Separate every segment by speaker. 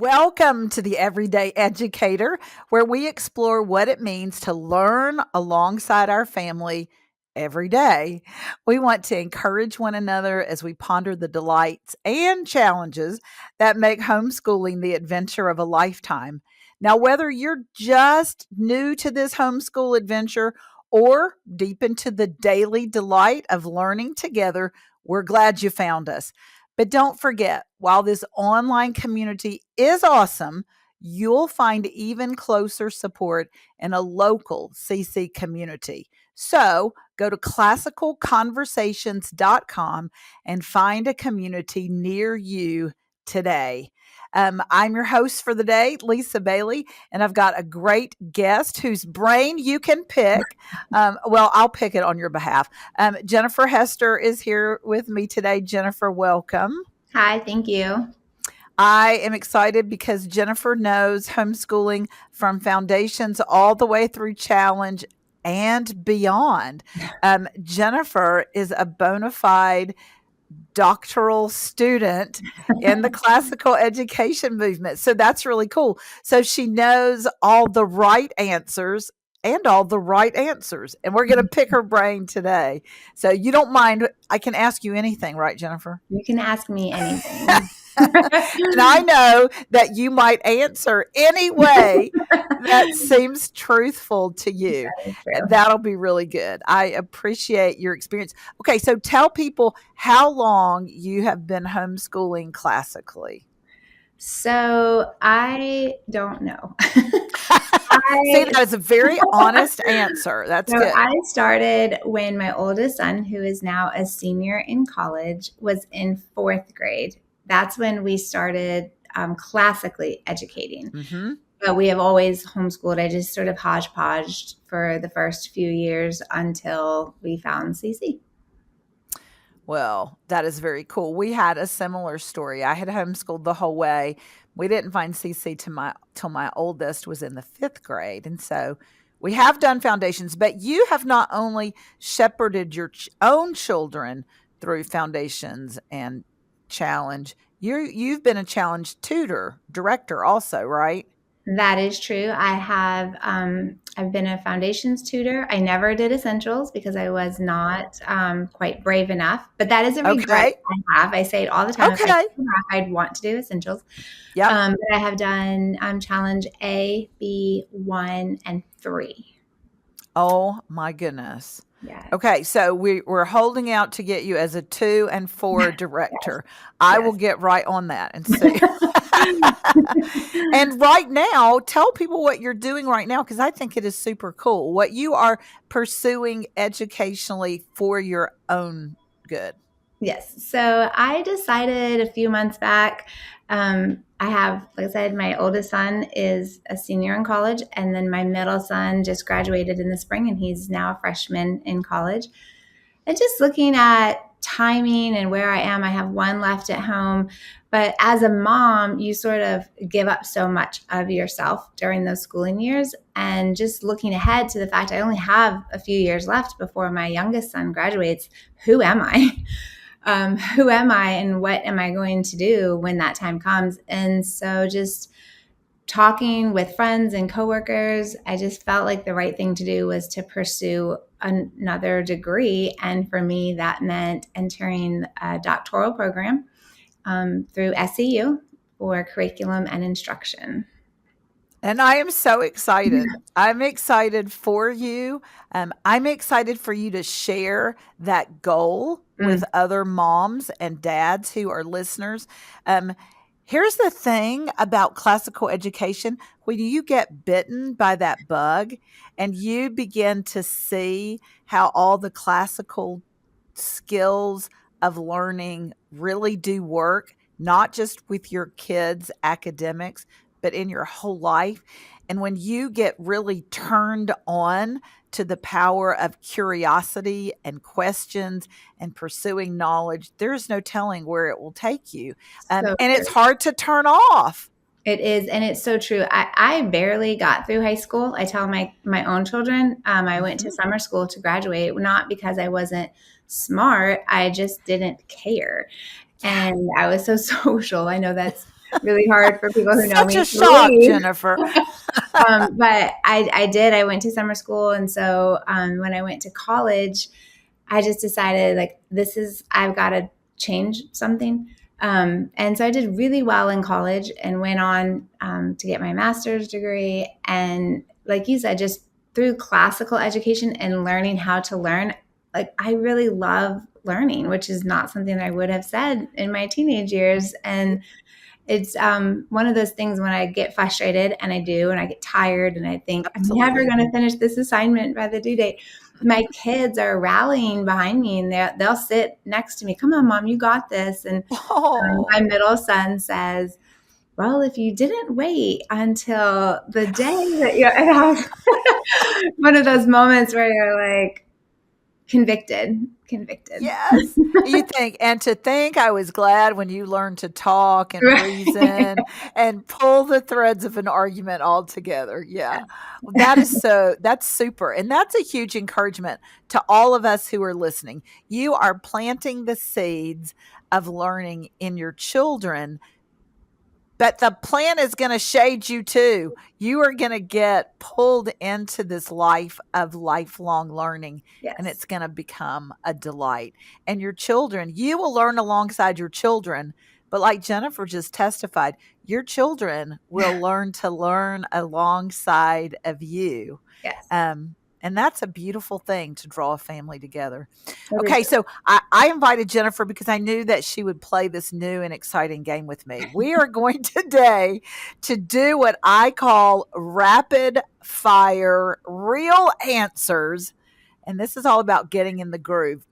Speaker 1: Welcome to the Everyday Educator, where we explore what it means to learn alongside our family every day. We want to encourage one another as we ponder the delights and challenges that make homeschooling the adventure of a lifetime. Now, whether you're just new to this homeschool adventure or deep into the daily delight of learning together, we're glad you found us. But don't forget, while this online community is awesome, you'll find even closer support in a local CC community. So go to classicalconversations.com and find a community near you today. I'm your host for the day, Lisa Bailey, and I've got a great guest whose brain you can pick. I'll pick it on your behalf. Jennifer Hester is here with me today. Jennifer, welcome.
Speaker 2: Hi, thank you.
Speaker 1: I am excited because Jennifer knows homeschooling from foundations all the way through challenge and beyond. Jennifer is a bona fide doctoral student in the classical education movement. So that's really cool. So she knows all the right answers and all the right answers. And we're going to pick her brain today. So you don't mind, I can ask you anything, right, Jennifer?
Speaker 2: You can ask me anything.
Speaker 1: And I know that you might answer any way that seems truthful to you. That'll be really good. I appreciate your experience. Okay, so tell people how long you have been homeschooling classically.
Speaker 2: So I don't know.
Speaker 1: See, that is a very honest answer. That's good.
Speaker 2: I started when my oldest son, who is now a senior in college, was in fourth grade. That's when we started classically educating.
Speaker 1: Mm-hmm.
Speaker 2: But we have always homeschooled. I just sort of hodgepodged for the first few years until we found CC.
Speaker 1: Well, that is very cool. We had a similar story. I had homeschooled the whole way. We didn't find CC till my oldest was in the fifth grade. And so we have done foundations, but you have not only shepherded your own children through foundations and challenge, you've been a challenge tutor director also, right?
Speaker 2: That is true. I have, I've been a foundations tutor. I never did essentials because I was not quite brave enough, but that is a regret I have. I say it all the time.
Speaker 1: Okay.
Speaker 2: If I'd want to do essentials.
Speaker 1: Yeah.
Speaker 2: But I have done challenge A, B, 1, and 3.
Speaker 1: Oh my goodness.
Speaker 2: Yeah.
Speaker 1: Okay, so we're holding out to get you as a 2 and 4 director. Yes. I will get right on that and see. And right now, tell people what you're doing right now, because I think it is super cool. What you are pursuing educationally for your own good.
Speaker 2: Yes. So I decided a few months back, I have, like I said, my oldest son is a senior in college, and then my middle son just graduated in the spring, and he's now a freshman in college. And just looking at timing and where I am, I have one left at home. But as a mom, you sort of give up so much of yourself during those schooling years. And just looking ahead to the fact I only have a few years left before my youngest son graduates, who am I? Who am I and what am I going to do when that time comes? And so just talking with friends and coworkers, I just felt like the right thing to do was to pursue another degree. And for me, that meant entering a doctoral program through SEU for curriculum and instruction.
Speaker 1: And I am so excited. I'm excited for you. I'm excited for you to share that goal with other moms and dads who are listeners. Here's the thing about classical education. When you get bitten by that bug and you begin to see how all the classical skills of learning really do work, not just with your kids' academics, but in your whole life. And when you get really turned on to the power of curiosity and questions and pursuing knowledge, there's no telling where it will take you. And it's hard to turn off.
Speaker 2: It is. And it's so true. I barely got through high school. I tell my own children, I went to summer school to graduate, not because I wasn't smart. I just didn't care. And I was so social. I know that's really hard for people who know
Speaker 1: Such
Speaker 2: me
Speaker 1: a
Speaker 2: to
Speaker 1: shock,
Speaker 2: believe.
Speaker 1: Jennifer.
Speaker 2: But I did. I went to summer school. And so when I went to college, I just decided like, I've got to change something. And so I did really well in college and went on to get my master's degree. And like you said, just through classical education and learning how to learn, like I really love learning, which is not something I would have said in my teenage years. And it's one of those things when I get frustrated, and I do, and I get tired, and I think I'm never
Speaker 1: Absolutely.
Speaker 2: going to finish this assignment by the due date. My kids are rallying behind me, and they'll sit next to me. Come on, Mom, you got this. And
Speaker 1: Oh,
Speaker 2: my middle son says, "Well, if you didn't wait until the day that you," and I was one of those moments where you're like convicted.
Speaker 1: yes. You think, and to think I was glad when you learned to talk and
Speaker 2: Right.
Speaker 1: reason and pull the threads of an argument all together. Yeah. That's super. And that's a huge encouragement to all of us who are listening. You are planting the seeds of learning in your children, but the plan is going to shade you too. You are going to get pulled into this life of lifelong learning, and
Speaker 2: Yes.
Speaker 1: it's going to become a delight. And your children, you will learn alongside your children. But like Jennifer just testified, your children will learn to learn alongside of you.
Speaker 2: Yes.
Speaker 1: And that's a beautiful thing to draw a family together.
Speaker 2: It is.
Speaker 1: Okay, so I invited Jennifer because I knew that she would play this new and exciting game with me. We are going today to do what I call rapid fire real answers. And this is all about getting in the groove.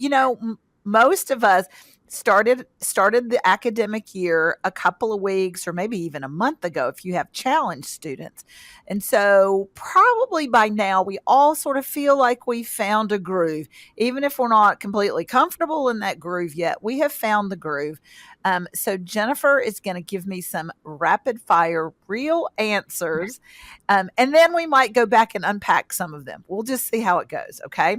Speaker 1: Most of us started the academic year a couple of weeks or maybe even a month ago if you have challenge students. And so probably by now we all sort of feel like we found a groove. Even if we're not completely comfortable in that groove yet, we have found the groove. So Jennifer is going to give me some rapid fire real answers. And then we might go back and unpack some of them. We'll just see how it goes. Okay.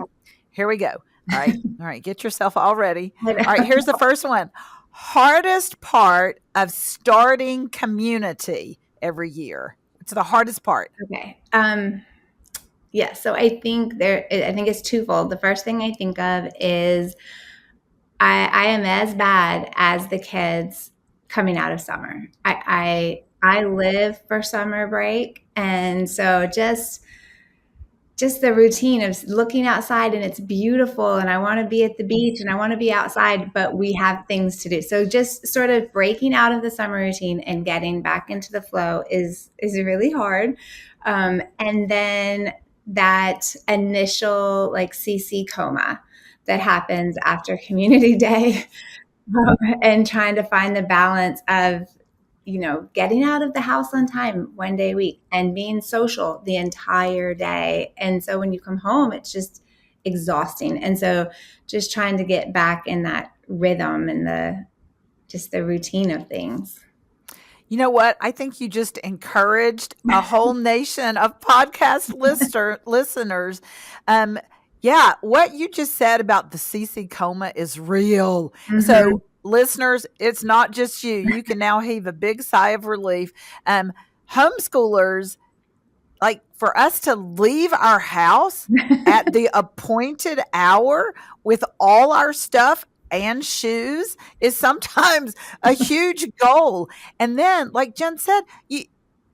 Speaker 1: Here we go. All right. All right. Get yourself all ready. All right. Here's the first one. Hardest part of starting community every year. It's the hardest part.
Speaker 2: Okay. Yeah, so I think it's twofold. The first thing I think of is I am as bad as the kids coming out of summer. I live for summer break, and so just the routine of looking outside and it's beautiful and I want to be at the beach and I want to be outside, but we have things to do. So just sort of breaking out of the summer routine and getting back into the flow is really hard. And then that initial like CC coma that happens after community day, and trying to find the balance of getting out of the house on time one day a week and being social the entire day. And so when you come home, it's just exhausting. And so just trying to get back in that rhythm and the routine of things.
Speaker 1: You know what? I think you just encouraged a whole nation of podcast listeners. Yeah, what you just said about the CC coma is real.
Speaker 2: Mm-hmm.
Speaker 1: So, listeners, it's not just you. You can now heave a big sigh of relief. Homeschoolers, like for us to leave our house at the appointed hour with all our stuff and shoes is sometimes a huge goal. And then, like Jen said,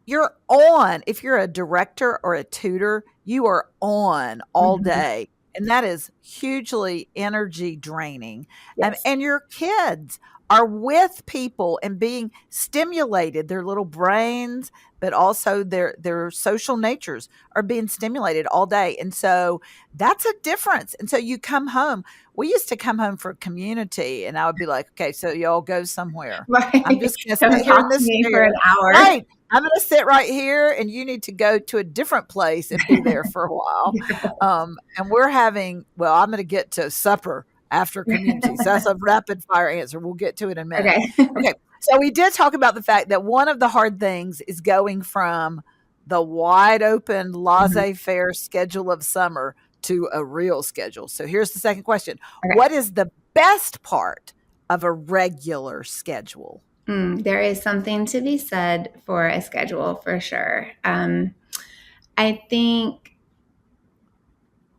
Speaker 1: you're on. If you're a director or a tutor, you are on all day. And that is hugely energy draining.
Speaker 2: Yes.
Speaker 1: And your kids are with people and being stimulated. Their little brains, but also their social natures are being stimulated all day. And so that's a difference. And so you come home. We used to come home for community, and I would be like, okay, so y'all go somewhere.
Speaker 2: Right.
Speaker 1: I'm just going to
Speaker 2: Don't
Speaker 1: sit here in
Speaker 2: talk to
Speaker 1: this
Speaker 2: me for
Speaker 1: chair.
Speaker 2: an hour.
Speaker 1: Right. I'm going to sit right here, and you need to go to a different place and be there for a while. And I'm going to get to supper after community. So that's a rapid fire answer. We'll get to it in a minute. Okay. So we did talk about the fact that one of the hard things is going from the wide open laissez-faire schedule of summer to a real schedule. So here's the second question. Okay. What is the best part of a regular schedule?
Speaker 2: There is something to be said for a schedule for sure. I think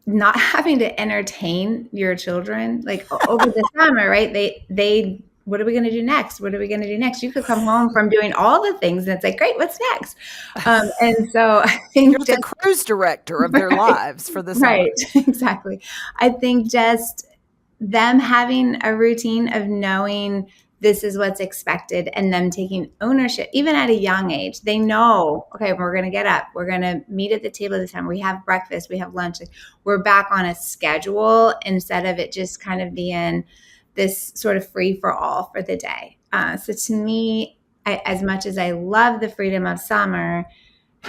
Speaker 2: not having to entertain your children like over the summer, right? They what are we going to do next? What are we going to do next? You could come home from doing all the things and it's like, great, what's next? And so I
Speaker 1: You're
Speaker 2: think
Speaker 1: the
Speaker 2: just
Speaker 1: cruise director of their
Speaker 2: right,
Speaker 1: lives for the summer.
Speaker 2: right, exactly. I think just them having a routine of knowing this is what's expected and them taking ownership, even at a young age, they know, okay, we're going to get up. We're going to meet at the table this time. We have breakfast. We have lunch. Like, we're back on a schedule instead of it just kind of being this sort of free for all for the day. So to me, as much as I love the freedom of summer,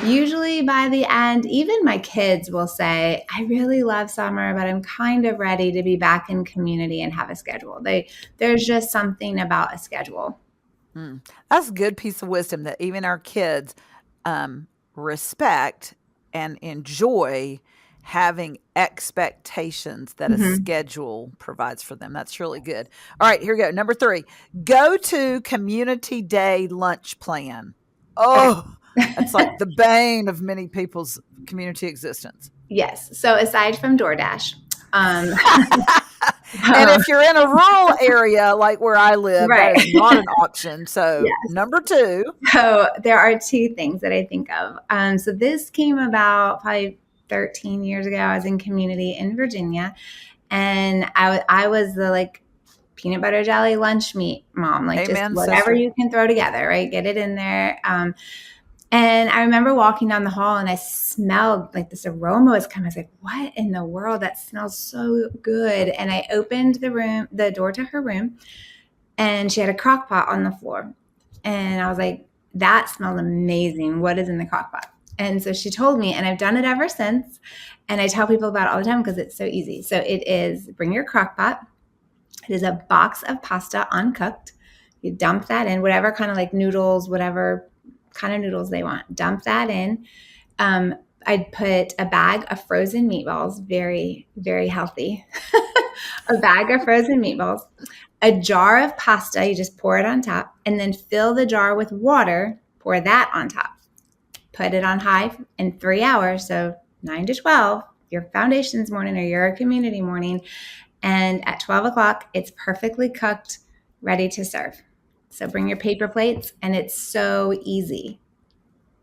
Speaker 2: usually by the end, even my kids will say, I really love summer, but I'm kind of ready to be back in community and have a schedule. There's just something about a schedule.
Speaker 1: That's a good piece of wisdom that even our kids respect and enjoy having expectations that a
Speaker 2: Mm-hmm.
Speaker 1: schedule provides for them. That's really good. All right, here we go. Number 3, go to community day lunch plan. Oh, that's like the bane of many people's community existence.
Speaker 2: Yes. So aside from DoorDash, um,
Speaker 1: And if you're in a rural area like where I live, that
Speaker 2: right.
Speaker 1: is not an option. So,
Speaker 2: Yes.
Speaker 1: number 2,
Speaker 2: So there are two things that I think of. So this came about probably 13 years ago. I was in community in Virginia, and I was the like peanut butter jelly lunch meat mom, like just
Speaker 1: amen,
Speaker 2: whatever
Speaker 1: sister.
Speaker 2: you can throw together, right? Get it in there. And I remember walking down the hall and I smelled like this aroma was coming. I was like, what in the world? That smells so good. And I opened the door to her room, and she had a crock pot on the floor. And I was like, that smells amazing. What is in the crock pot? And so she told me, and I've done it ever since. And I tell people about it all the time because it's so easy. So it is bring your crock pot. It is a box of pasta uncooked. You dump that in, whatever kind of like noodles, whatever kind of noodles they want. Dump that in. I'd put a bag of frozen meatballs, very, very healthy. A bag of frozen meatballs, a jar of pasta, you just pour it on top, and then fill the jar with water, pour that on top. Put it on high in 3 hours, so 9 to 12, your foundations morning or your community morning. And at 12 o'clock, it's perfectly cooked, ready to serve. So bring your paper plates, and it's so easy.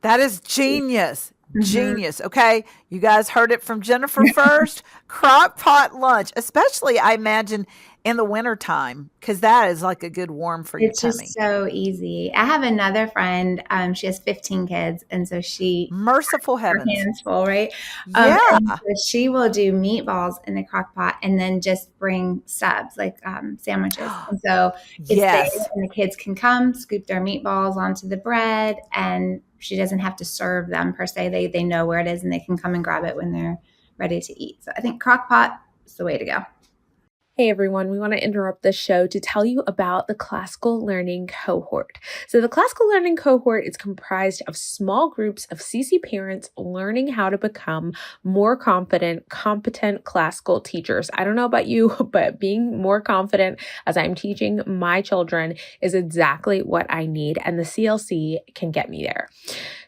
Speaker 1: That is genius.
Speaker 2: Mm-hmm.
Speaker 1: Genius. Okay. You guys heard it from Jennifer first. Crock pot lunch, especially I imagine in the wintertime, because that is like a good warm for your
Speaker 2: It's just
Speaker 1: tummy.
Speaker 2: so easy. I have another friend. She has 15 kids, and so she
Speaker 1: Merciful
Speaker 2: her
Speaker 1: heavens.
Speaker 2: hands full, right?
Speaker 1: Yeah.
Speaker 2: And so she will do meatballs in the crock pot and then just bring subs like sandwiches. And so it's there,
Speaker 1: Yes.
Speaker 2: and the kids can come scoop their meatballs onto the bread, and she doesn't have to serve them per se. They know where it is, and they can come and grab it when they're ready to eat. So I think crock pot is the way to go.
Speaker 3: Hey everyone, we want to interrupt this show to tell you about the Classical Learning Cohort. So the Classical Learning Cohort is comprised of small groups of CC parents learning how to become more confident, competent classical teachers. I don't know about you, but being more confident as I'm teaching my children is exactly what I need, and the CLC can get me there.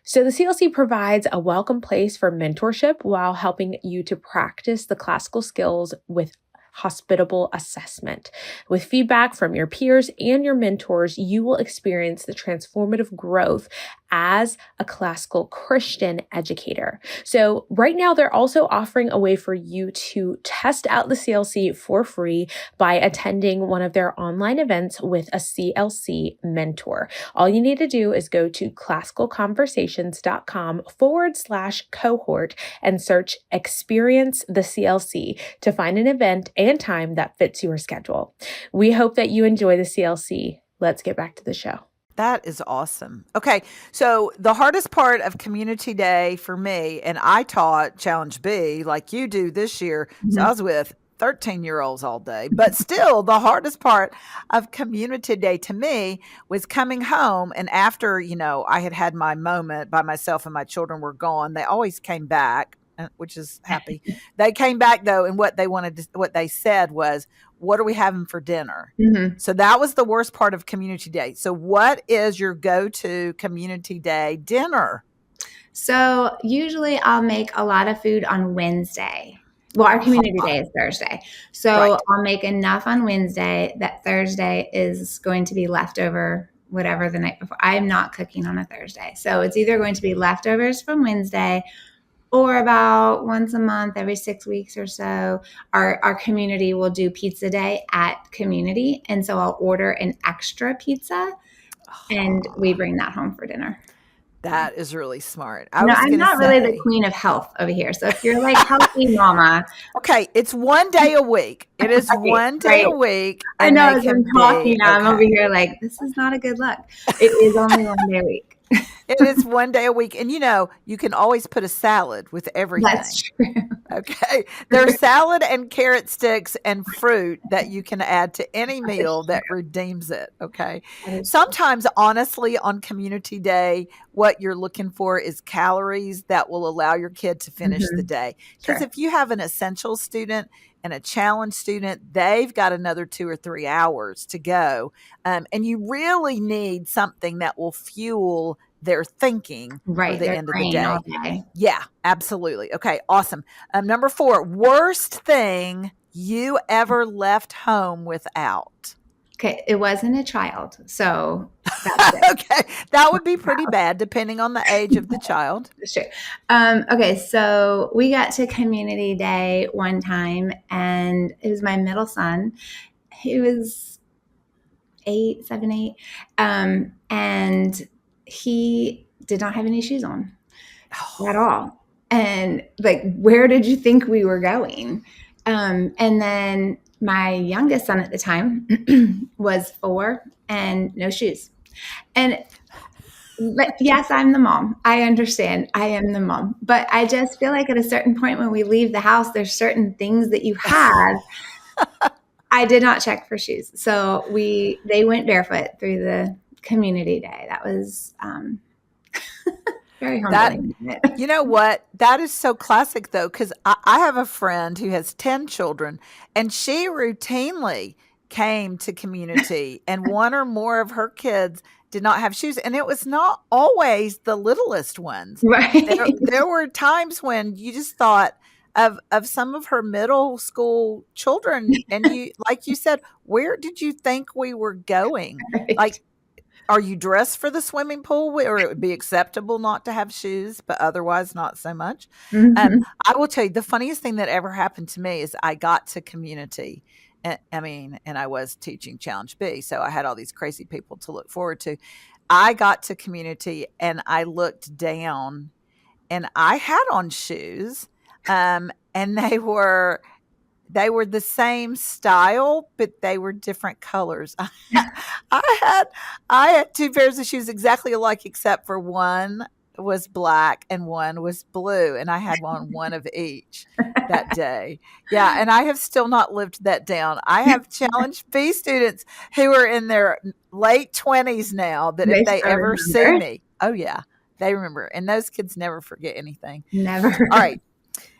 Speaker 3: So the CLC provides a welcome place for mentorship while helping you to practice the classical skills with hospitable assessment. With feedback from your peers and your mentors, you will experience the transformative growth as a classical Christian educator. So right now, they're also offering a way for you to test out the CLC for free by attending one of their online events with a CLC mentor. All you need to do is go to classicalconversations.com/cohort and search Experience the CLC to find an event and time that fits your schedule. We hope that you enjoy the CLC. Let's get back to the show.
Speaker 1: That is awesome. Okay. So the hardest part of community day for me, and I taught challenge B like you do this year. So I
Speaker 2: Mhm.
Speaker 1: was with 13-year-olds all day, but still the hardest part of community day to me was coming home. And after, I had had my moment by myself and my children were gone, they always came back. which is happy. They came back though, and what they said was, "What are we having for dinner?"
Speaker 2: Mm-hmm.
Speaker 1: So that was the worst part of community day. So what is your go-to community day dinner?
Speaker 2: So usually I'll make a lot of food on Wednesday. Well, our community day is Thursday. So
Speaker 1: Right.
Speaker 2: I'll make enough on Wednesday that Thursday is going to be leftover, whatever the night before. I'm not cooking on a Thursday. So it's either going to be leftovers from Wednesday, or about once a month, every 6 weeks or so, our community will do pizza day at community. And so I'll order an extra pizza and we bring that home for dinner.
Speaker 1: That is really smart.
Speaker 2: No, I'm not really the queen of health over here. So if you're like healthy mama.
Speaker 1: Okay, it's one day a week. It is
Speaker 2: Okay,
Speaker 1: one day a
Speaker 2: right.
Speaker 1: week.
Speaker 2: I
Speaker 1: and
Speaker 2: know
Speaker 1: they
Speaker 2: as
Speaker 1: can
Speaker 2: I'm talking,
Speaker 1: be-
Speaker 2: I'm over
Speaker 1: okay.
Speaker 2: here like, this is not a good look. It is only one day a week.
Speaker 1: It is one day a week. And you can always put a salad with everything.
Speaker 2: That's true.
Speaker 1: Okay. There's salad and carrot sticks and fruit that you can add to any meal that redeems it. Okay. Sometimes, honestly, on community day, what you're looking for is calories that will allow your kid to finish the day. Because if you have an essential student and a challenge student, they've got another 2 or 3 hours to go. And you really need something that will fuel their thinking for the end of the day.
Speaker 2: All day.
Speaker 1: Yeah, absolutely. Okay, awesome. Number 4, worst thing you ever left home without.
Speaker 2: Okay, it wasn't a child, so that's it.
Speaker 1: Okay, that would be pretty bad depending on the age of the child.
Speaker 2: Sure. Okay, so we got to community day one time, and it was my middle son. He was 7, 8, and he did not have any shoes on at all. And like, where did you think we were going? And then my youngest son at the time was 4 and no shoes. But yes, I'm the mom. I understand. I am the mom. But I just feel like at a certain point when we leave the house, there's certain things that you have. I did not check for shoes. So they went barefoot through the community day. That was very humbling.
Speaker 1: You know what? That is so classic, though, because I have a friend who has 10 children, and she routinely came to community, and one or more of her kids did not have shoes. And it was not always the littlest ones.
Speaker 2: Right.
Speaker 1: There were times when you just thought of some of her middle school children, and you, like you said, where did you think we were going?
Speaker 2: Right.
Speaker 1: Like, are you dressed for the swimming pool where it would be acceptable not to have shoes, but otherwise not so much? I will tell you, the funniest thing that ever happened to me is I got to community. And I was teaching Challenge B, so I had all these crazy people to look forward to. I got to community and I looked down and I had on shoes, and they were the same style, but they were different colors. I had 2 pairs of shoes exactly alike, except for one was black and one was blue, and I had on one of each that day. Yeah, and I have still not lived that down. I have Challenge B students who are in their late 20s now that if they ever see me, oh yeah, they remember. And those kids never forget anything.
Speaker 2: Never.
Speaker 1: All right.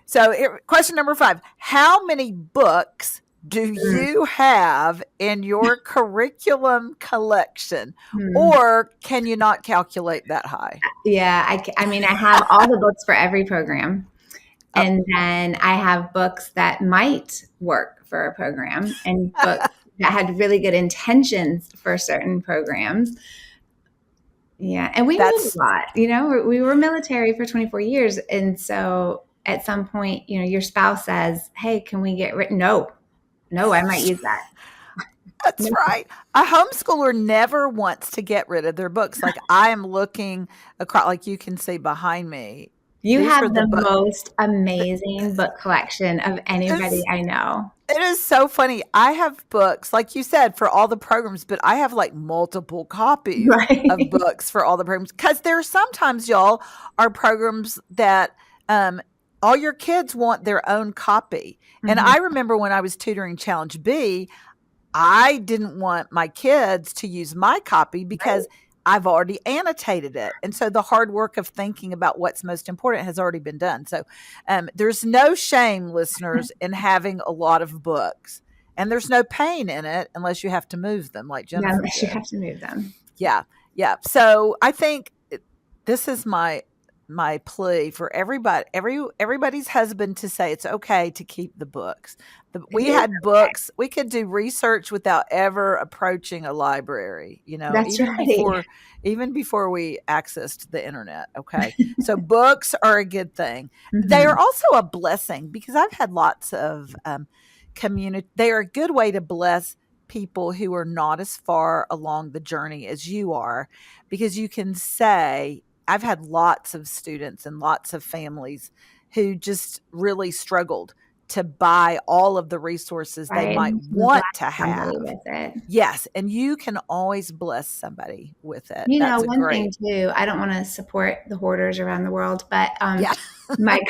Speaker 1: So question number 5, how many books do you have in your curriculum collection? Or can you not calculate that high?
Speaker 2: Yeah, I mean, I have all the books for every program. And then I have books that might work for a program and books that had really good intentions for certain programs. Yeah, and we moved a lot. We were military for 24 years. And so at some point, your spouse says, hey, can we get rid? No, I might use that.
Speaker 1: That's right. A homeschooler never wants to get rid of their books. Like I am looking across, like you can see behind me.
Speaker 2: You have the most amazing book collection of anybody I know.
Speaker 1: It is so funny. I have books, like you said, for all the programs, but I have like multiple copies of books for all the programs. Because there are sometimes, y'all, are programs that all your kids want their own copy. And I remember when I was tutoring Challenge B, I didn't want my kids to use my copy because I've already annotated it. And so the hard work of thinking about what's most important has already been done. So there's no shame, listeners, in having a lot of books. And there's no pain in it unless you have to move them, like
Speaker 2: Yeah,
Speaker 1: Jennifer
Speaker 2: unless you
Speaker 1: did.
Speaker 2: have to move them.
Speaker 1: Yeah. Yeah. So I think this is my plea for everybody's husband to say it's okay to keep the books. We had books. We could do research without ever approaching a library,
Speaker 2: That's
Speaker 1: even
Speaker 2: right.
Speaker 1: before we accessed the internet. Okay. So books are a good thing. They
Speaker 2: Mhm.
Speaker 1: are also a blessing because I've had lots of community. They are a good way to bless people who are not as far along the journey as you are, because you can say, I've had lots of students and lots of families who just really struggled to buy all of the resources they
Speaker 2: Right.
Speaker 1: might
Speaker 2: And you can
Speaker 1: want
Speaker 2: bless
Speaker 1: to
Speaker 2: somebody
Speaker 1: have.
Speaker 2: with it.
Speaker 1: Yes, and you can always bless somebody with it. That's a
Speaker 2: One
Speaker 1: great.
Speaker 2: thing too, I don't want to support the hoarders around the world, but
Speaker 1: Yeah.
Speaker 2: my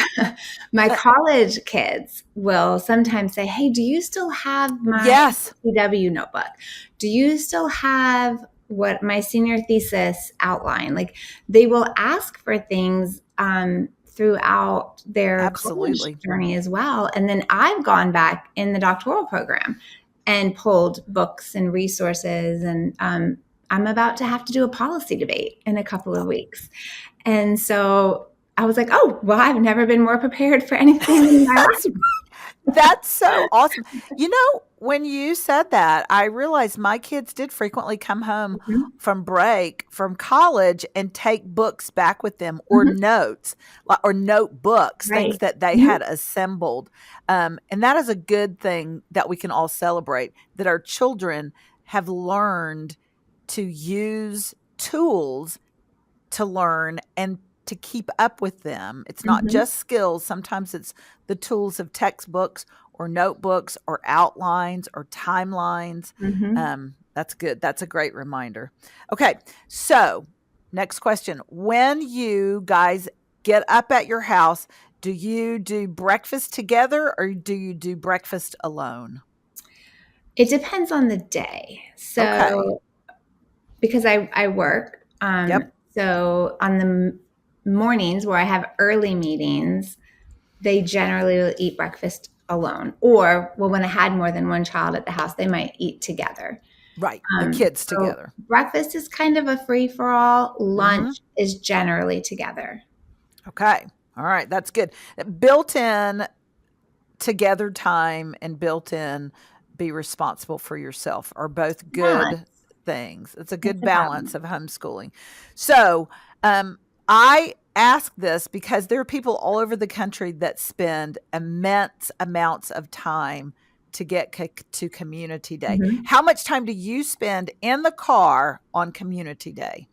Speaker 2: my college kids will sometimes say, "Hey, do you still have my
Speaker 1: Yes.
Speaker 2: CW notebook? Do you still have what my senior thesis outline?" Like they will ask for things throughout their college
Speaker 1: Absolutely.
Speaker 2: journey as well. And then I've gone back in the doctoral program and pulled books and resources, and I'm about to have to do a policy debate in a couple of weeks. And so I was like, oh, well, I've never been more prepared for anything in my life.
Speaker 1: That's so awesome. When you said that, I realized my kids did frequently come home
Speaker 2: Mhm.
Speaker 1: from break from college and take books back with them, or
Speaker 2: Mhm.
Speaker 1: notes or notebooks, things
Speaker 2: Right.
Speaker 1: that they
Speaker 2: Mhm.
Speaker 1: had assembled. And that is a good thing that we can all celebrate, that our children have learned to use tools to learn and to keep up with them. It's not
Speaker 2: Mhm.
Speaker 1: just skills. Sometimes it's the tools of textbooks or notebooks or outlines or timelines.
Speaker 2: Mhm.
Speaker 1: That's good. That's a great reminder. Okay. So, next question. When you guys get up at your house, do you do breakfast together or do you do breakfast alone?
Speaker 2: It depends on the day.
Speaker 1: Okay.
Speaker 2: So, because I work,
Speaker 1: Yep.
Speaker 2: so on the mornings where I have early meetings, they generally will eat breakfast alone. Or, well, when I had more than one child at the house, they might eat together.
Speaker 1: Right. The kids
Speaker 2: So
Speaker 1: together.
Speaker 2: breakfast is kind of a free for all.
Speaker 1: Mm-hmm.
Speaker 2: Lunch is generally together.
Speaker 1: Okay. All right. That's good. Built in together time and built in be responsible for yourself are both
Speaker 2: Balance.
Speaker 1: good things. It's a
Speaker 2: It's
Speaker 1: good
Speaker 2: a
Speaker 1: balance
Speaker 2: balance.
Speaker 1: of homeschooling. So, I ask this because there are people all over the country that spend immense amounts of time to get to Community Day.
Speaker 2: Mhm.
Speaker 1: How much time do you spend in the car on Community Day?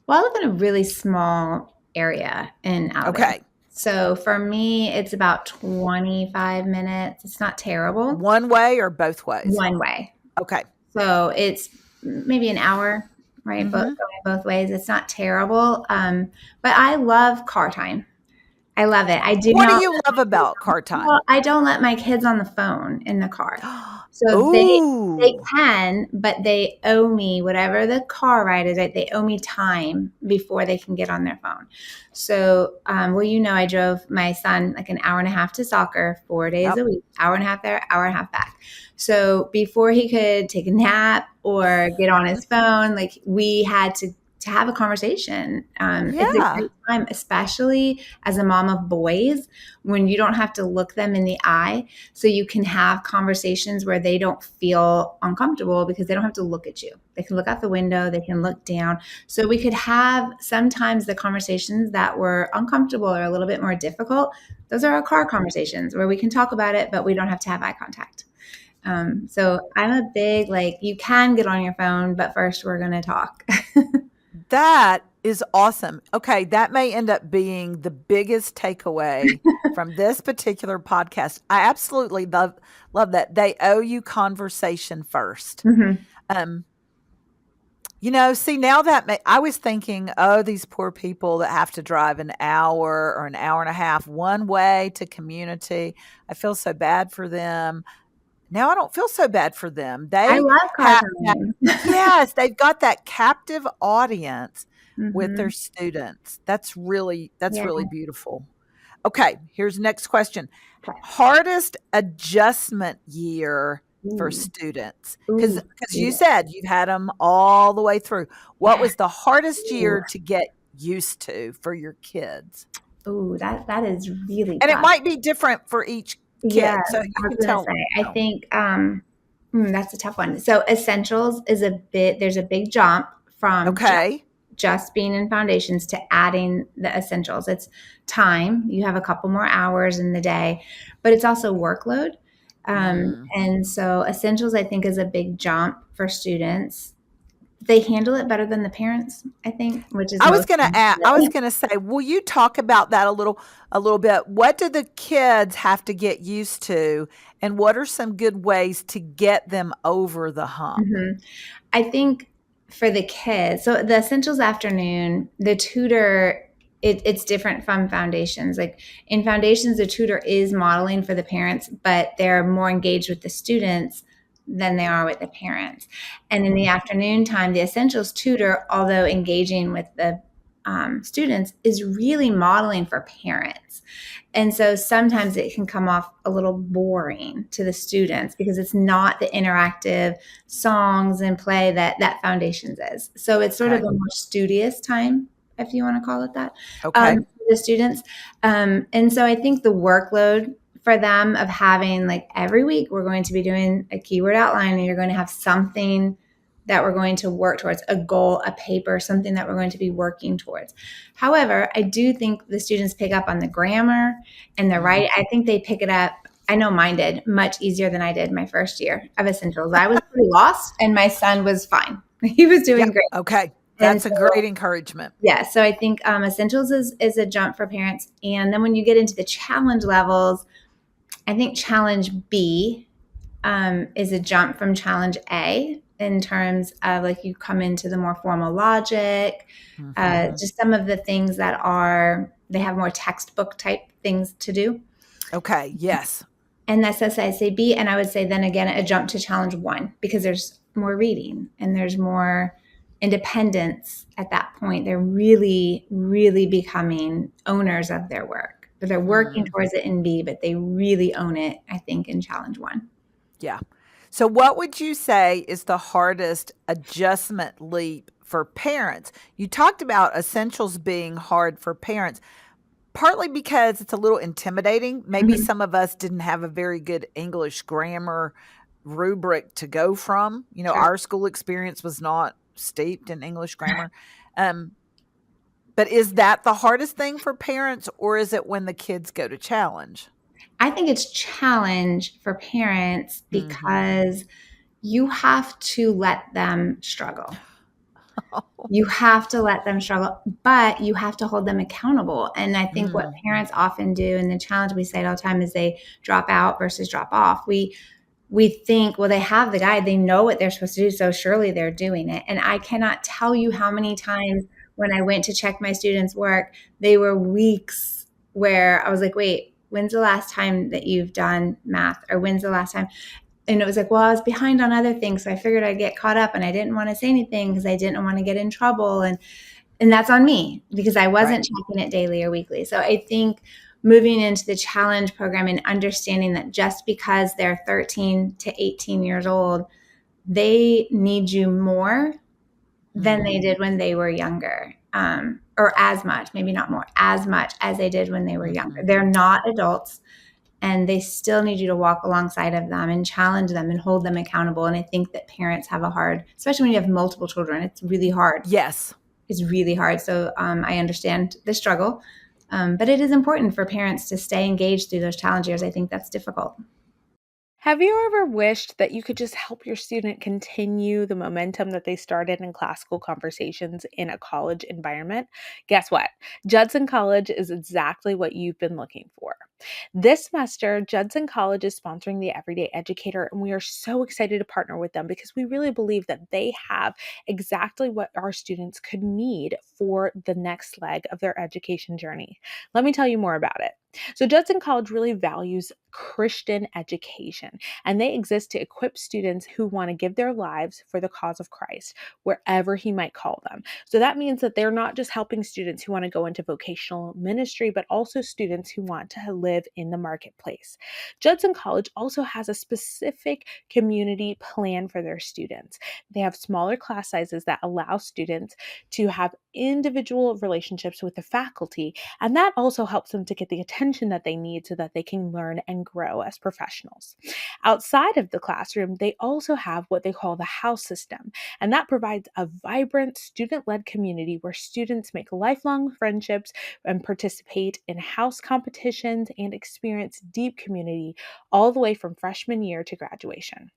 Speaker 2: Well, I live in a really small area in Alabama.
Speaker 1: Okay.
Speaker 2: So for me, it's about 25 minutes. It's not terrible.
Speaker 1: One way or both ways?
Speaker 2: One way.
Speaker 1: Okay.
Speaker 2: So it's maybe an hour, right? Both
Speaker 1: Mm-hmm.
Speaker 2: going both ways. It's not terrible. But I love car time. I love it. I do
Speaker 1: What do
Speaker 2: not.
Speaker 1: you love about car time?
Speaker 2: Well, I don't let my kids on the phone in the car. So they
Speaker 1: Ooh.
Speaker 2: can, but they owe me whatever the car ride is. They owe me time before they can get on their phone. So, I drove my son like an hour and a half to soccer 4 days a
Speaker 1: Yep.
Speaker 2: week, hour and a half there, hour and a half back. So before he could take a nap or get on his phone, like we had to have a conversation. It's a
Speaker 1: Yeah.
Speaker 2: great time, especially as a mom of boys, when you don't have to look them in the eye. So you can have conversations where they don't feel uncomfortable because they don't have to look at you. They can look out the window, they can look down. So we could have sometimes the conversations that were uncomfortable or a little bit more difficult. Those are our car conversations where we can talk about it, but we don't have to have eye contact. So I'm a big, you can get on your phone, but first we're going to talk.
Speaker 1: That is awesome. Okay, that may end up being the biggest takeaway from this particular podcast. I absolutely love that. They owe you conversation first.
Speaker 2: Mhm.
Speaker 1: See, now that I was thinking, oh, these poor people that have to drive an hour or an hour and a half one way to Community. I feel so bad for them. now I don't feel so bad for them.
Speaker 2: I
Speaker 1: They
Speaker 2: love
Speaker 1: have that,
Speaker 2: cartooning.
Speaker 1: yes, they've got that captive audience with their
Speaker 2: Mhm.
Speaker 1: students. That's
Speaker 2: Yeah.
Speaker 1: really beautiful. Okay, here's the next question.
Speaker 2: Okay.
Speaker 1: Hardest adjustment year for
Speaker 2: Ooh.
Speaker 1: students? Because
Speaker 2: Ooh,
Speaker 1: you
Speaker 2: student.
Speaker 1: said you've had them all the way through. What
Speaker 2: Yeah.
Speaker 1: was the hardest
Speaker 2: Ooh.
Speaker 1: year to get used to for your kids?
Speaker 2: Ooh, that is really
Speaker 1: And it
Speaker 2: tough.
Speaker 1: might be different for each
Speaker 2: Yes,
Speaker 1: kid, so
Speaker 2: I
Speaker 1: you
Speaker 2: was
Speaker 1: can
Speaker 2: gonna
Speaker 1: tell.
Speaker 2: say, I think, that's a tough one. So essentials is there's a big jump from
Speaker 1: Okay.
Speaker 2: just being in foundations to adding the essentials. It's time. You have a couple more hours in the day, but it's also workload.
Speaker 1: Mm.
Speaker 2: And so essentials, I think, is a big jump for students. They handle it better than the parents, I think, which is most.
Speaker 1: I was gonna say, will you talk about that a little bit? What do the kids have to get used to, and what are some good ways to get them over the hump?
Speaker 2: Mhm. I think for the kids, so the essentials afternoon, the tutor, it's different from foundations. Like in foundations, the tutor is modeling for the parents, but they're more engaged with the students than they are with the parents. And in the afternoon time, the essentials tutor, although engaging with the students, is really modeling for parents. And so sometimes it can come off a little boring to the students because it's not the interactive songs and play that foundations is. So it's sort of
Speaker 1: Okay.
Speaker 2: a more studious time, if you want to call it that,
Speaker 1: Okay.
Speaker 2: for the students. And so I think the workload for them of having like every week we're going to be doing a keyword outline and you're going to have something that we're going to work towards, a goal, a paper, something that we're going to be working towards. However, I do think the students pick up on the grammar and the writing. I think they pick it up. I know mine did much easier than I did my first year of essentials. I was pretty lost and my son was fine. He was
Speaker 1: Yeah.
Speaker 2: doing great.
Speaker 1: Okay.
Speaker 2: And
Speaker 1: That's a
Speaker 2: so,
Speaker 1: great encouragement.
Speaker 2: yeah, so I think essentials is a jump for parents. And then when you get into the challenge levels, I think challenge B is a jump from challenge A in terms of like you come into the more formal logic,
Speaker 1: Mhm.
Speaker 2: just some of the things that they have more textbook type things to do.
Speaker 1: Okay. Yes.
Speaker 2: And that's SICB. And I would say then again, a jump to challenge 1 because there's more reading and there's more independence at that point. They're really, really becoming owners of their work. But they're working
Speaker 1: Mm.
Speaker 2: towards it in B, but they really own it, I think, in challenge 1.
Speaker 1: Yeah. So what would you say is the hardest adjustment leap for parents? You talked about essentials being hard for parents, partly because it's a little intimidating. Maybe
Speaker 2: Mhm.
Speaker 1: some of us didn't have a very good English grammar rubric to go from. You know,
Speaker 2: Sure.
Speaker 1: our school experience was not steeped in English grammar. Um, but is that the hardest thing for parents, or is it when the kids go to challenge?
Speaker 2: I think it's challenge for parents
Speaker 1: Mhm.
Speaker 2: because you have to let them struggle. You have to let them struggle, but you have to hold them accountable. And I think what
Speaker 1: Mm.
Speaker 2: parents often do, and the challenge we say it all the time, is they drop out versus drop off. We think, well, they have the guide, they know what they're supposed to do, so surely they're doing it. And I cannot tell you how many times when I went to check my students' work, they were weeks where I was like, wait, when's the last time that you've done math? Or when's the last time? And it was like, well, I was behind on other things, so I figured I'd get caught up and I didn't want to say anything because I didn't want to get in trouble. And that's on me because I
Speaker 1: Right.
Speaker 2: wasn't checking it daily or weekly. So I think moving into the challenge program and understanding that just because they're 13 to 18 years old, they need you more than they
Speaker 1: Mhm.
Speaker 2: did when they were younger. Or as much, maybe not more, as much as they did when they were younger.
Speaker 1: Mhm.
Speaker 2: They're not adults and they still need you to walk alongside of them and challenge them and hold them accountable. And I think that parents have a hard, especially when you have multiple children, it's really hard.
Speaker 1: Yes.
Speaker 2: It's really hard. So I understand the struggle, but it is important for parents to stay engaged through those challenge years. I think that's difficult.
Speaker 3: Have you ever wished that you could just help your student continue the momentum that they started in classical conversations in a college environment? Guess what? Judson College is exactly what you've been looking for. This semester, Judson College is sponsoring the Everyday Educator, and we are so excited to partner with them because we really believe that they have exactly what our students could need for the next leg of their education journey. Let me tell you more about it. So, Judson College really values Christian education, and they exist to equip students who want to give their lives for the cause of Christ, wherever He might call them. So, that means that they're not just helping students who want to go into vocational ministry, but also students who want to live in the marketplace. Judson College also has a specific community plan for their students. They have smaller class sizes that allow students to have individual relationships with the faculty, and that also helps them to get the attention that they need so that they can learn and grow as professionals. Outside of the classroom, they also have what they call the house system, and that provides a vibrant student-led community where students make lifelong friendships and participate in house competitions and experience deep community all the way from freshman year to graduation.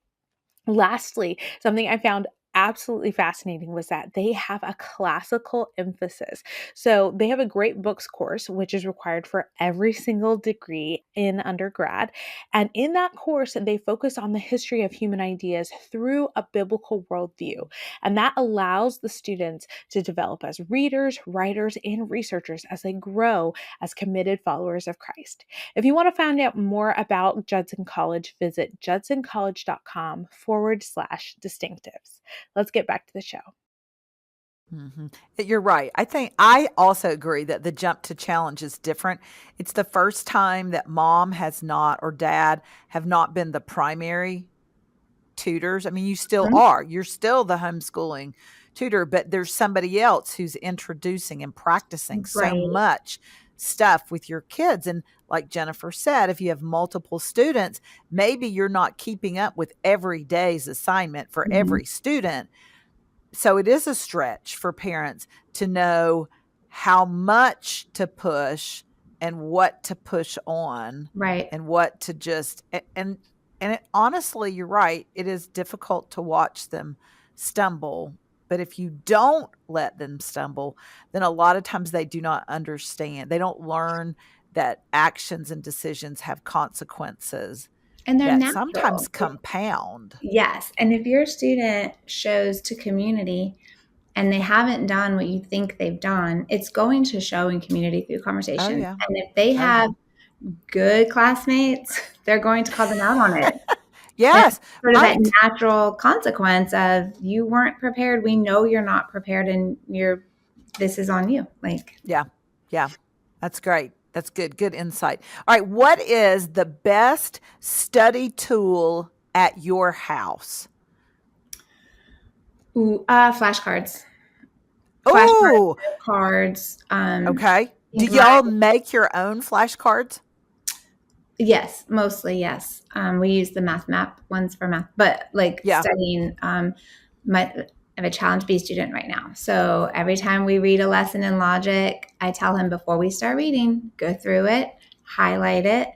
Speaker 3: Lastly, something I found absolutely fascinating was that they have a classical emphasis. So they have a great books course, which is required for every single degree in undergrad. And in that course, they focus on the history of human ideas through a biblical worldview. And that allows the students to develop as readers, writers, and researchers as they grow as committed followers of Christ. If you want to find out more about Judson College, visit judsoncollege.com/distinctives. Let's get back to the show.
Speaker 1: Mhm. You're right. I also agree that the jump to challenge is different. It's the first time that mom has not or dad have not been the primary tutors. I mean, you still
Speaker 2: Mhm.
Speaker 1: are. You're still the homeschooling tutor, but there's somebody else who's introducing and practicing so
Speaker 2: Right.
Speaker 1: much stuff with your kids. And like Jennifer said, if you have multiple students, maybe you're not keeping up with every day's assignment for
Speaker 2: Mhm.
Speaker 1: every student. So it is a stretch for parents to know how much to push and what to push on
Speaker 2: Right.
Speaker 1: and what to just and it, honestly, you're right. It is difficult to watch them stumble, but if you don't let them stumble, then a lot of times they do not understand. They don't learn that actions and decisions have consequences
Speaker 2: And they're
Speaker 1: that sometimes
Speaker 2: natural.
Speaker 1: compound.
Speaker 2: Yes. And if your student shows to community and they haven't done what you think they've done, it's going to show in community through
Speaker 1: Oh
Speaker 2: conversation.
Speaker 1: yeah.
Speaker 2: And if they
Speaker 1: Oh yeah.
Speaker 2: have good classmates, they're going to call them out on it. And
Speaker 1: Yes,
Speaker 2: sort of that
Speaker 1: right.
Speaker 2: natural consequence of you weren't prepared. We know you're not prepared and this is on you. Like,
Speaker 1: Yeah. Yeah. That's great. That's good. Good insight. All right. What is the best study tool at your house?
Speaker 2: flashcards,
Speaker 1: Oh,
Speaker 2: cards.
Speaker 1: okay. Do
Speaker 2: Think
Speaker 1: y'all make your own flashcards?
Speaker 2: Yes, mostly yes. We use the math map ones for math, but like
Speaker 1: Yeah.
Speaker 2: studying, I have a challenge B student right now. So every time we read a lesson in logic, I tell him before we start reading, go through it, highlight it,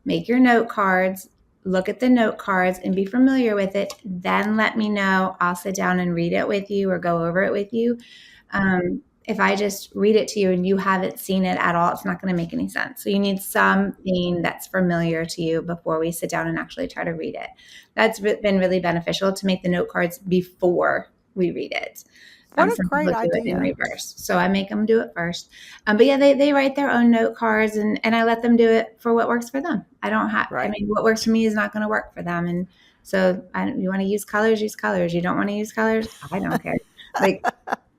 Speaker 2: make your note cards, look at the note cards and be familiar with it. Then let me know. I'll sit down and read it with you or go over it with you. If I just read it to you and you haven't seen it at all, it's not going to make any sense. So you need something that's familiar to you before we sit down and actually try to read it. That's been really beneficial to make the note cards before we read it.
Speaker 1: What a
Speaker 2: Some
Speaker 1: great
Speaker 2: people do it in
Speaker 1: idea.
Speaker 2: reverse. So I make them do it first. But yeah, they write their own note cards and I let them do it for what works for them. I don't have, I
Speaker 1: Right.
Speaker 2: mean, what works for me is not going to work for them. And so you want to use colors, use colors. You don't want to use colors. I don't care. Like,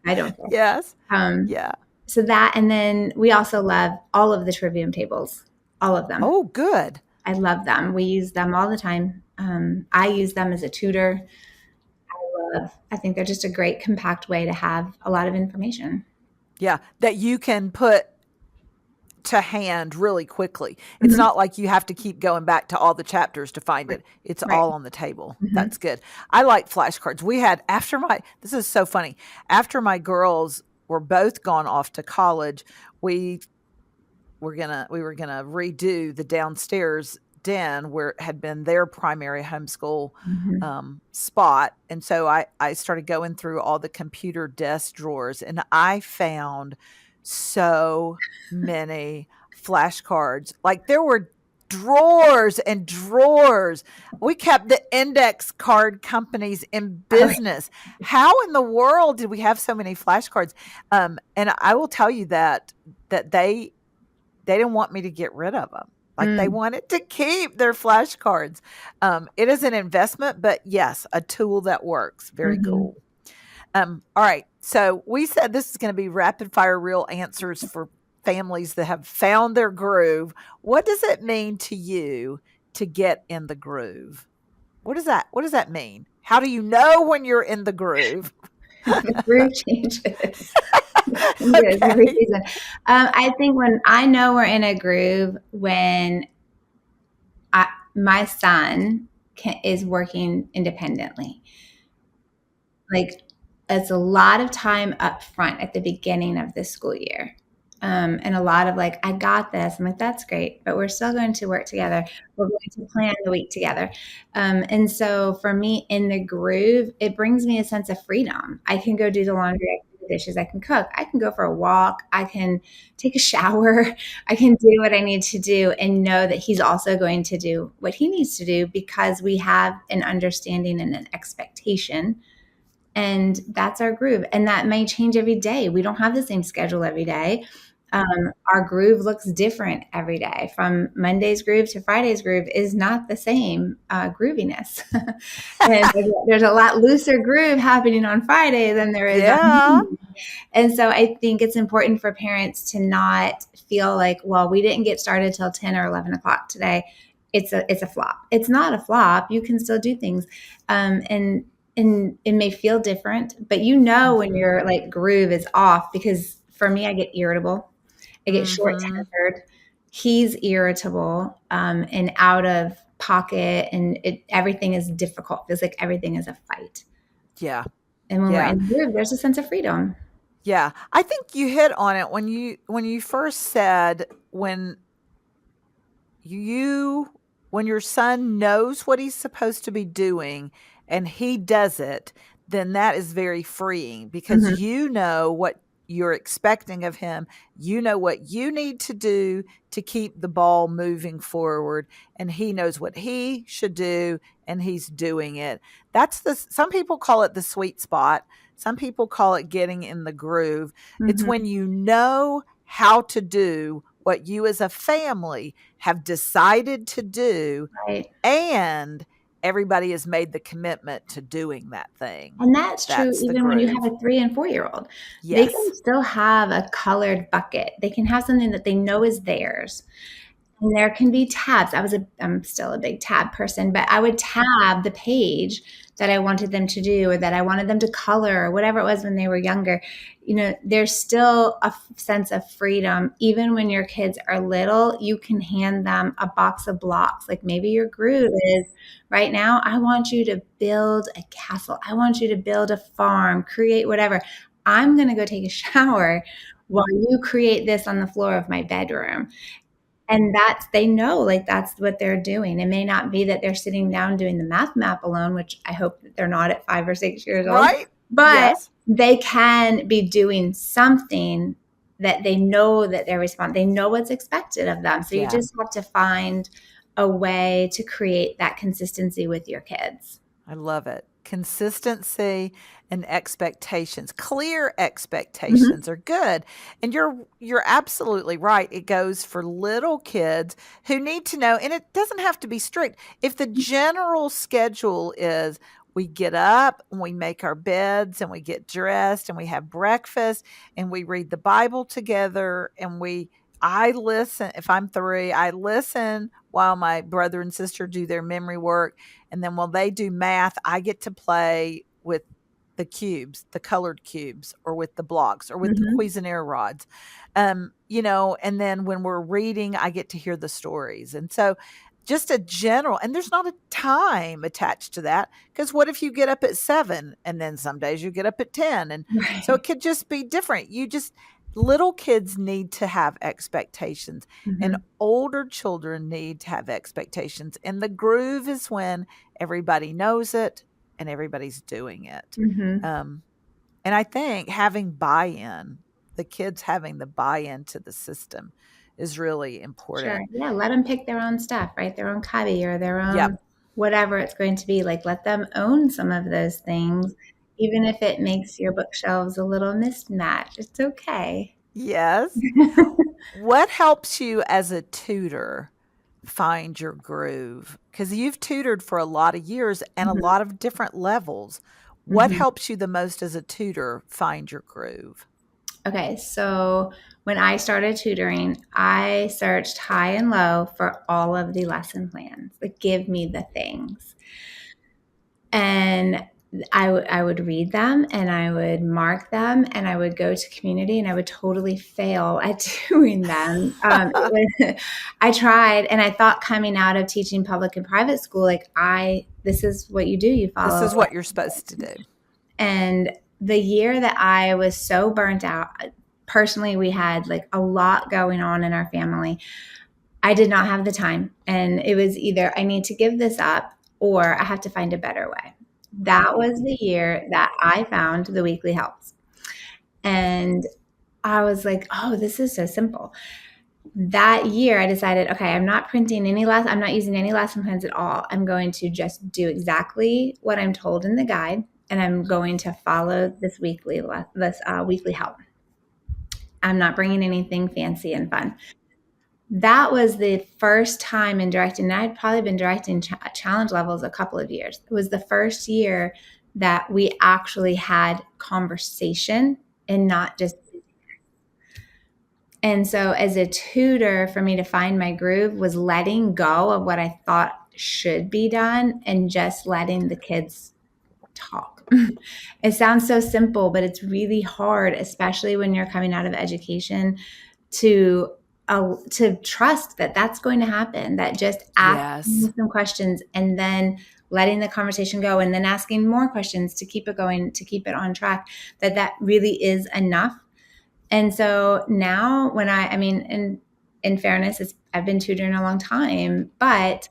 Speaker 2: I don't care.
Speaker 1: Yes.
Speaker 2: Um,
Speaker 1: Yeah.
Speaker 2: so that, and then we also love all of the trivium tables, all of them.
Speaker 1: Oh, good.
Speaker 2: I love them. We use them all the time. I use them as a tutor. I think they're just a great compact way to have a lot of information.
Speaker 1: Yeah. That you can put to hand really quickly. It's
Speaker 2: Mhm.
Speaker 1: not like you have to keep going back to all the chapters to find it. It's
Speaker 2: Right.
Speaker 1: all on the table.
Speaker 2: Mhm.
Speaker 1: That's good. I like flashcards. We had this is so funny. After my girls were both gone off to college, we were gonna redo the downstairs den where had been their primary homeschool
Speaker 2: Mhm.
Speaker 1: spot. And so I started going through all the computer desk drawers and I found so many flashcards. Like there were drawers and drawers. We kept the index card companies in business. How in the world did we have so many flashcards? And I will tell you that they didn't want me to get rid of them. Like they wanted to keep their flashcards. It is an investment, but yes, a tool that works. Very cool. All right. So we said this is going to be rapid fire real answers for families that have found their groove. What does it mean to you to get in the groove? What does that mean? How do you know when you're in the groove?
Speaker 2: The groove changes.
Speaker 1: Okay.
Speaker 2: I think when I know we're in a groove when my son is working independently. Like it's a lot of time up front at the beginning of the school year. And a lot of like, I got this. I'm like, that's great, but we're still going to work together. We're going to plan the week together. And so for me in the groove, it brings me a sense of freedom. I can go do the laundry, I can do the dishes, I can cook, I can go for a walk, I can take a shower, I can do what I need to do and know that he's also going to do what he needs to do because we have an understanding and an expectation. And that's our groove. And that may change every day. We don't have the same schedule every day. Our groove looks different every day. From Monday's groove to Friday's groove is not the same grooviness. And there's a lot looser groove happening on Friday than there is on Monday. And so I think it's important for parents to not feel like, well, we didn't get started till 10 or 11 o'clock today. It's a flop. It's not a flop. You can still do things. And it may feel different, but when your like groove is off, because for me, I get irritable. I get short-tempered. He's irritable and out of pocket, and everything is difficult. It feels like everything is a fight.
Speaker 1: Yeah.
Speaker 2: And when we're in the groove, there's a sense of freedom.
Speaker 1: Yeah. I think you hit on it when you first said when your son knows what he's supposed to be doing and he does it, then that is very freeing because you know what you're expecting of him. You know what you need to do to keep the ball moving forward, and he knows what he should do, and he's doing it. Some people call it the sweet spot. Some people call it getting in the groove. It's when you know how to do what you as a family have decided to do,
Speaker 2: right.
Speaker 1: And everybody has made the commitment to doing that thing.
Speaker 2: And that's true even when you have a 3 and 4-year-old.
Speaker 1: Yes.
Speaker 2: They can still have a colored bucket. They can have something that they know is theirs. And there can be tabs. I'm still a big tab person, but I would tab the page that I wanted them to do or that I wanted them to color or whatever it was when they were younger. There's still a sense of freedom. Even when your kids are little, you can hand them a box of blocks. Like maybe your groove is right now, I want you to build a castle. I want you to build a farm, create whatever. I'm going to go take a shower while you create this on the floor of my bedroom. And they know like that's what they're doing. It may not be that they're sitting down doing the math map alone, which I hope that they're not at 5 or 6 years old.
Speaker 1: Right.
Speaker 2: But they can be doing something that they know that they know what's expected of them. So you just have to find a way to create that consistency with your kids.
Speaker 1: I love it. Consistency and expectations. Clear expectations are good. And you're absolutely right. It goes for little kids who need to know, and it doesn't have to be strict. If the general schedule is we get up and we make our beds and we get dressed and we have breakfast and we read the Bible together and I listen. If I'm 3, I listen while my brother and sister do their memory work. And then while they do math, I get to play with the cubes, the colored cubes, or with the blocks, or with the Cuisinart rods. And then when we're reading, I get to hear the stories. And so just a general, and there's not a time attached to that, because what if you get up at 7 and then some days you get up at 10? And so it could just be different. Little kids need to have expectations, and older children need to have expectations. And the groove is when everybody knows it and everybody's doing it. And I think having buy-in, the kids having the buy-in to the system is really
Speaker 2: Sure.
Speaker 1: important.
Speaker 2: Yeah. Let them pick their own stuff, right? Their own cubby or their own
Speaker 1: Yep.
Speaker 2: whatever it's going to be. Like, let them own some of those things, even if it makes your bookshelves a little mismatched. It's okay.
Speaker 1: Yes. What helps you as a tutor find your groove? Because you've tutored for a lot of years and a
Speaker 2: Mhm.
Speaker 1: lot of different levels. What
Speaker 2: Mhm.
Speaker 1: helps you the most as a tutor find your groove?
Speaker 2: Okay, so when I started tutoring, I searched high and low for all of the lesson plans. Like, give me the things. And I would read them and I would mark them and I would go to community and I would totally fail at doing them. I tried and I thought coming out of teaching public and private school, like this is what you do. You
Speaker 1: This
Speaker 2: follow.
Speaker 1: is what you're supposed to do.
Speaker 2: And the year that I was so burnt out, personally, we had like a lot going on in our family. I did not have the time. And it was either I need to give this up or I have to find a better way. That was the year that I found the weekly helps. And I was like, oh, this is so simple. That year I decided, okay, I'm not I'm not using any lesson plans at all. I'm going to just do exactly what I'm told in the guide. And I'm going to follow this weekly help. I'm not bringing anything fancy and fun. That was the first time in directing. And I'd probably been directing challenge levels a couple of years. It was the first year that we actually had conversation and not just. And so as a tutor, for me to find my groove was letting go of what I thought should be done and just letting the kids talk. It sounds so simple, but it's really hard, especially when you're coming out of education, to trust that that's going to happen, that just
Speaker 1: Yes.
Speaker 2: asking some questions and then letting the conversation go and then asking more questions to keep it going, to keep it on track, that really is enough. And so now when I mean, in fairness, I've been tutoring a long time, but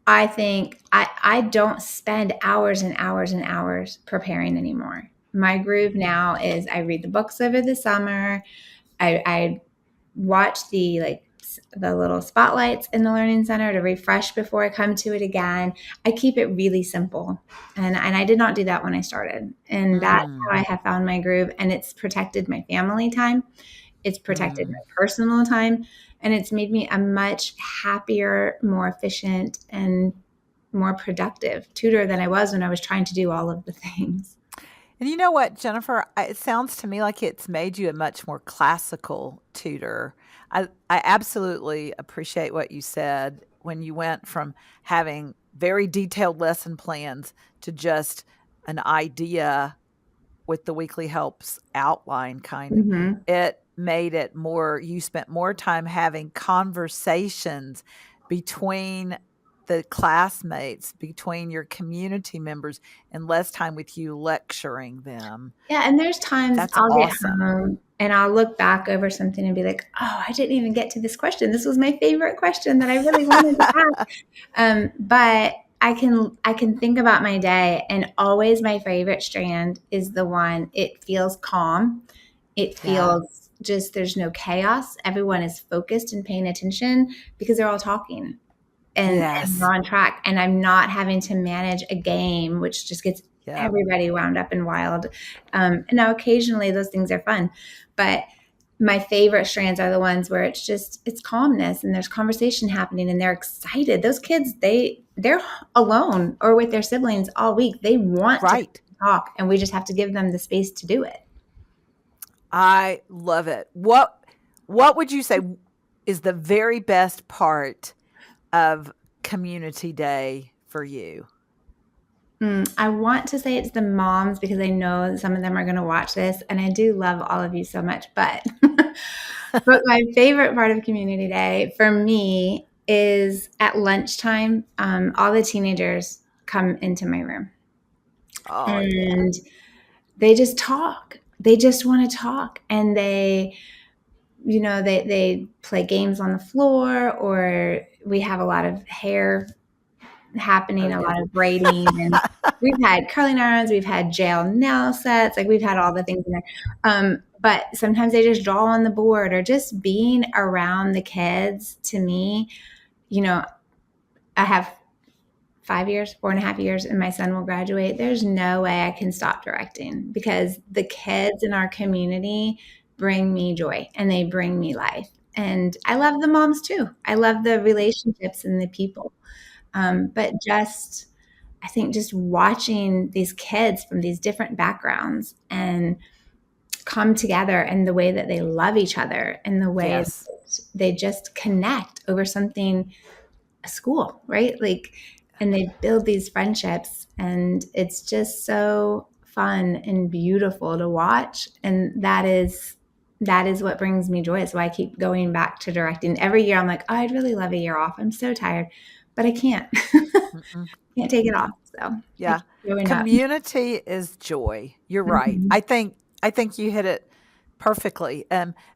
Speaker 2: I think I don't spend hours and hours and hours preparing anymore. My groove now is I read the books over the summer. I watch the little spotlights in the learning center to refresh before I come to it again. I keep it really simple. And I did not do that when I started. And that's how I have found my groove. And it's protected my family time. It's protected my personal time. And it's made me a much happier, more efficient, and more productive tutor than I was when I was trying to do all of the things.
Speaker 1: And you know what, Jennifer? It sounds to me like it's made you a much more classical tutor. I absolutely appreciate what you said when you went from having very detailed lesson plans to just an idea with the weekly helps outline kind of.
Speaker 2: Mm-hmm.
Speaker 1: It made it more, you spent more time having conversations between the classmates, between your community members, and less time with you lecturing them.
Speaker 2: Yeah, and there's times
Speaker 1: That's
Speaker 2: I'll get
Speaker 1: awesome.
Speaker 2: home and I'll look back over something and be like, "Oh, I didn't even get to this question. This was my favorite question that I really wanted to ask." But I can think about my day, and always my favorite strand is the one. It feels calm. It
Speaker 1: Yeah.
Speaker 2: feels just there's no chaos. Everyone is focused and paying attention because they're all talking and
Speaker 1: Yes.
Speaker 2: we're on track. And I'm not having to manage a game, which just gets
Speaker 1: Yep.
Speaker 2: everybody wound up and wild. And now occasionally those things are fun, but my favorite strands are the ones where it's calmness and there's conversation happening and they're excited. Those kids, they're alone or with their siblings all week. They want to
Speaker 1: Right.
Speaker 2: talk and we just have to give them the space to do it.
Speaker 1: I love it. What would you say is the very best part of Community Day for you?
Speaker 2: I want to say it's the moms because I know some of them are going to watch this, and I do love all of you so much. But but my favorite part of Community Day for me is at lunchtime. All the teenagers come into my room,
Speaker 1: Oh, yeah.
Speaker 2: and they just talk. They just want to talk, and they play games on the floor, or we have a lot of hair happening,
Speaker 1: Oh,
Speaker 2: a
Speaker 1: yeah.
Speaker 2: lot of braiding, and we've had curling irons, we've had gel nail sets, like we've had all the things in there. But sometimes they just draw on the board, or just being around the kids. To me, I have 5 years, 4.5 years, and my son will graduate. There's no way I can stop directing, because the kids in our community bring me joy and they bring me life. And I love the moms too. I love the relationships and the people. But I think just watching these kids from these different backgrounds and come together, and the way that they love each other, and the way
Speaker 1: Yes.
Speaker 2: that they just connect over something, a school, right? Like, and they build these friendships, and it's just so fun and beautiful to watch. And that is what brings me joy. So I keep going back to directing every year. I'm like, oh, I'd really love a year off. I'm so tired, but I can't. Can't take it off. So I
Speaker 1: Yeah.
Speaker 2: keep going up.
Speaker 1: Community is joy. You're right.
Speaker 2: Mhm.
Speaker 1: I think you hit it perfectly.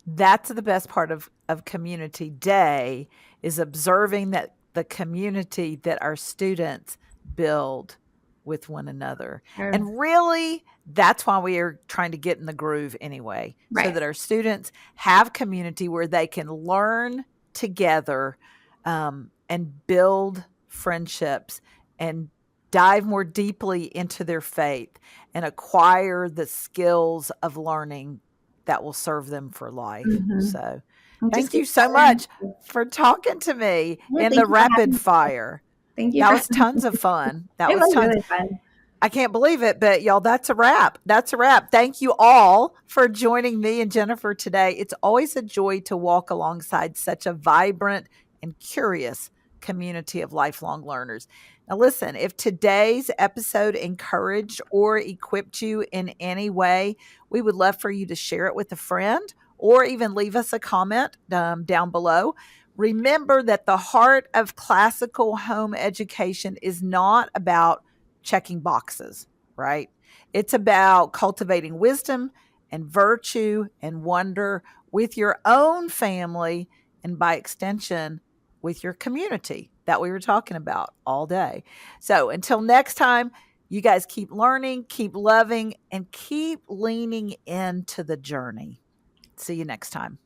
Speaker 1: That's the best part of Community Day, is observing that the community that our students build with one another.
Speaker 2: Sure.
Speaker 1: And really, that's why we are trying to get in the groove anyway, so
Speaker 2: Right.
Speaker 1: that our students have community where they can learn together, and build friendships, and dive more deeply into their faith, and acquire the skills of learning that will serve them for life.
Speaker 2: Mhm.
Speaker 1: So
Speaker 2: And just
Speaker 1: thank you
Speaker 2: keep
Speaker 1: so
Speaker 2: going.
Speaker 1: much for talking to me
Speaker 2: Yeah,
Speaker 1: in
Speaker 2: thank
Speaker 1: the
Speaker 2: you for having
Speaker 1: rapid
Speaker 2: me.
Speaker 1: fire.
Speaker 2: Thank you
Speaker 1: That
Speaker 2: for
Speaker 1: was
Speaker 2: having
Speaker 1: tons
Speaker 2: me.
Speaker 1: of fun. That
Speaker 2: It
Speaker 1: was
Speaker 2: was
Speaker 1: tons.
Speaker 2: really fun.
Speaker 1: I can't believe it, but y'all, that's a wrap. That's a wrap. Thank you all for joining me and Jennifer today. It's always a joy to walk alongside such a vibrant and curious community of lifelong learners. Now, listen, if today's episode encouraged or equipped you in any way, we would love for you to share it with a friend, or even leave us a comment down below. Remember that the heart of classical home education is not about checking boxes, right? It's about cultivating wisdom and virtue and wonder with your own family, and by extension, with your community that we were talking about all day. So until next time, you guys keep learning, keep loving, and keep leaning into the journey. See you next time.